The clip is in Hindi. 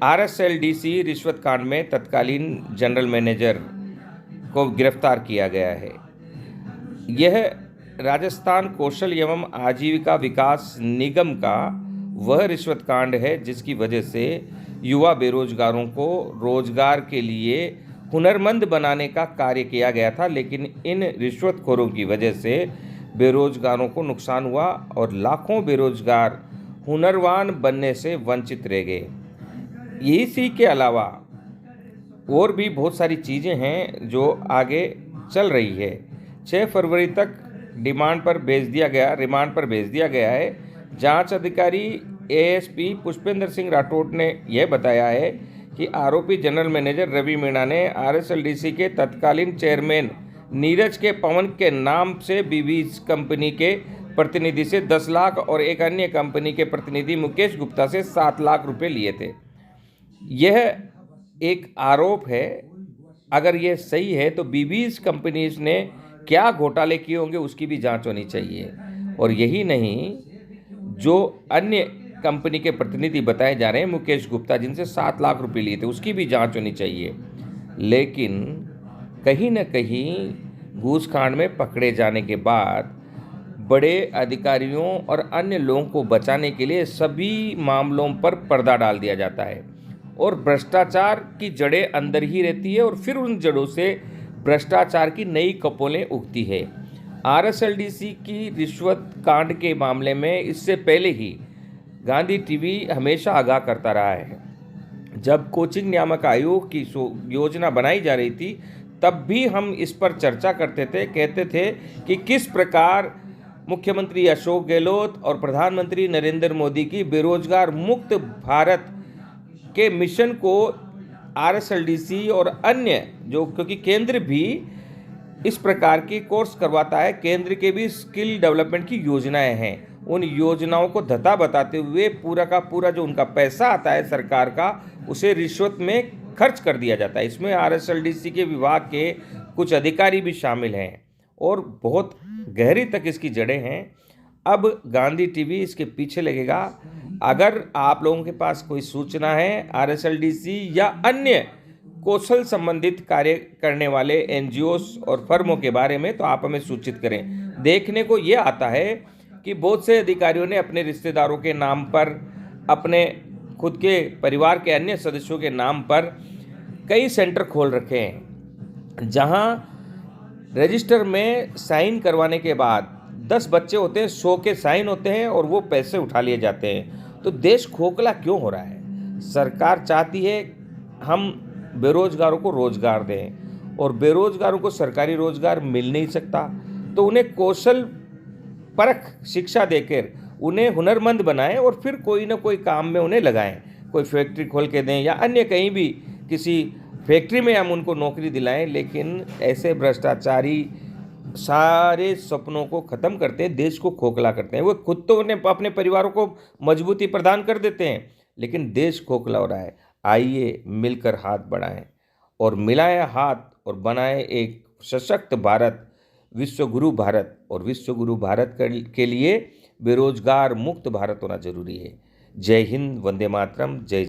आरएसएलडीसी रिश्वत कांड में तत्कालीन जनरल मैनेजर को गिरफ्तार किया गया है। यह राजस्थान कौशल एवं आजीविका विकास निगम का वह रिश्वत कांड है जिसकी वजह से युवा बेरोजगारों को रोजगार के लिए हुनरमंद बनाने का कार्य किया गया था, लेकिन इन रिश्वतखोरों की वजह से बेरोजगारों को नुकसान हुआ और लाखों बेरोजगार हुनरवान बनने से वंचित रह गए। इसी के अलावा और भी बहुत सारी चीज़ें हैं जो आगे चल रही है। 6 फरवरी तक रिमांड पर भेज दिया गया है। जांच अधिकारी एएसपी पुष्पेंद्र सिंह राठौड़ ने यह बताया है कि आरोपी जनरल मैनेजर रवि मीणा ने आरएसएलडीसी के तत्कालीन चेयरमैन नीरज के पवन के नाम से बीबीज कंपनी के प्रतिनिधि से 10 लाख और एक अन्य कंपनी के प्रतिनिधि मुकेश गुप्ता से 7 लाख रुपए लिए थे। यह एक आरोप है। अगर यह सही है तो बीबीज कंपनीज ने क्या घोटाले किए होंगे उसकी भी जांच होनी चाहिए। और यही नहीं, जो अन्य कंपनी के प्रतिनिधि बताए जा रहे हैं मुकेश गुप्ता, जिनसे 7 लाख रुपए लिए थे, उसकी भी जांच होनी चाहिए। लेकिन कहीं न कहीं घूसकांड में पकड़े जाने के बाद बड़े अधिकारियों और अन्य लोगों को बचाने के लिए सभी मामलों पर पर्दा डाल दिया जाता है और भ्रष्टाचार की जड़ें अंदर ही रहती है और फिर उन जड़ों से भ्रष्टाचार की नई कपोलें उगती है। आरएसएलडीसी की रिश्वत कांड के मामले में इससे पहले ही गांधी टीवी हमेशा आगाह करता रहा है। जब कोचिंग नियामक आयोग की योजना बनाई जा रही थी तब भी हम इस पर चर्चा करते थे, कहते थे कि किस प्रकार मुख्यमंत्री अशोक गहलोत और प्रधानमंत्री नरेंद्र मोदी की बेरोजगार मुक्त भारत के मिशन को आरएसएलडीसी और अन्य क्योंकि केंद्र भी इस प्रकार की कोर्स करवाता है, केंद्र के भी स्किल डेवलपमेंट की योजनाएं हैं, उन योजनाओं को धता बताते हुए पूरा का पूरा जो उनका पैसा आता है सरकार का, उसे रिश्वत में खर्च कर दिया जाता है। इसमें आरएसएलडीसी के विभाग के कुछ अधिकारी भी शामिल हैं और बहुत गहरी तक इसकी जड़ें हैं। अब गांधी टीवी इसके पीछे लगेगा। अगर आप लोगों के पास कोई सूचना है आरएसएलडीसी या अन्य कौशल संबंधित कार्य करने वाले एनजीओस और फर्मों के बारे में, तो आप हमें सूचित करें। देखने को ये आता है कि बहुत से अधिकारियों ने अपने रिश्तेदारों के नाम पर, अपने खुद के परिवार के अन्य सदस्यों के नाम पर कई सेंटर खोल रखे हैं, जहां रजिस्टर में साइन करवाने के बाद 10 बच्चे होते हैं, 100 के साइन होते हैं और वो पैसे उठा लिए जाते हैं। तो देश खोखला क्यों हो रहा है? सरकार चाहती है हम बेरोजगारों को रोजगार दें और बेरोजगारों को सरकारी रोजगार मिल नहीं सकता, तो उन्हें कौशल परख शिक्षा देकर उन्हें हुनरमंद बनाएं और फिर कोई ना कोई काम में उन्हें लगाएं। कोई फैक्ट्री खोल के दें या अन्य कहीं भी किसी फैक्ट्री में हम उनको नौकरी दिलाएं। लेकिन ऐसे भ्रष्टाचारी सारे सपनों को ख़त्म करते हैं, देश को खोखला करते हैं। वो खुद तो उन्हें अपने परिवारों को मजबूती प्रदान कर देते हैं, लेकिन देश खोखला हो रहा है। आइए मिलकर हाथ बढ़ाएं और मिलाएं हाथ और बनाएं एक सशक्त भारत, विश्वगुरु भारत। और विश्वगुरु भारत के लिए बेरोजगार मुक्त भारत होना जरूरी है। जय हिंद, वंदे मातरम, जय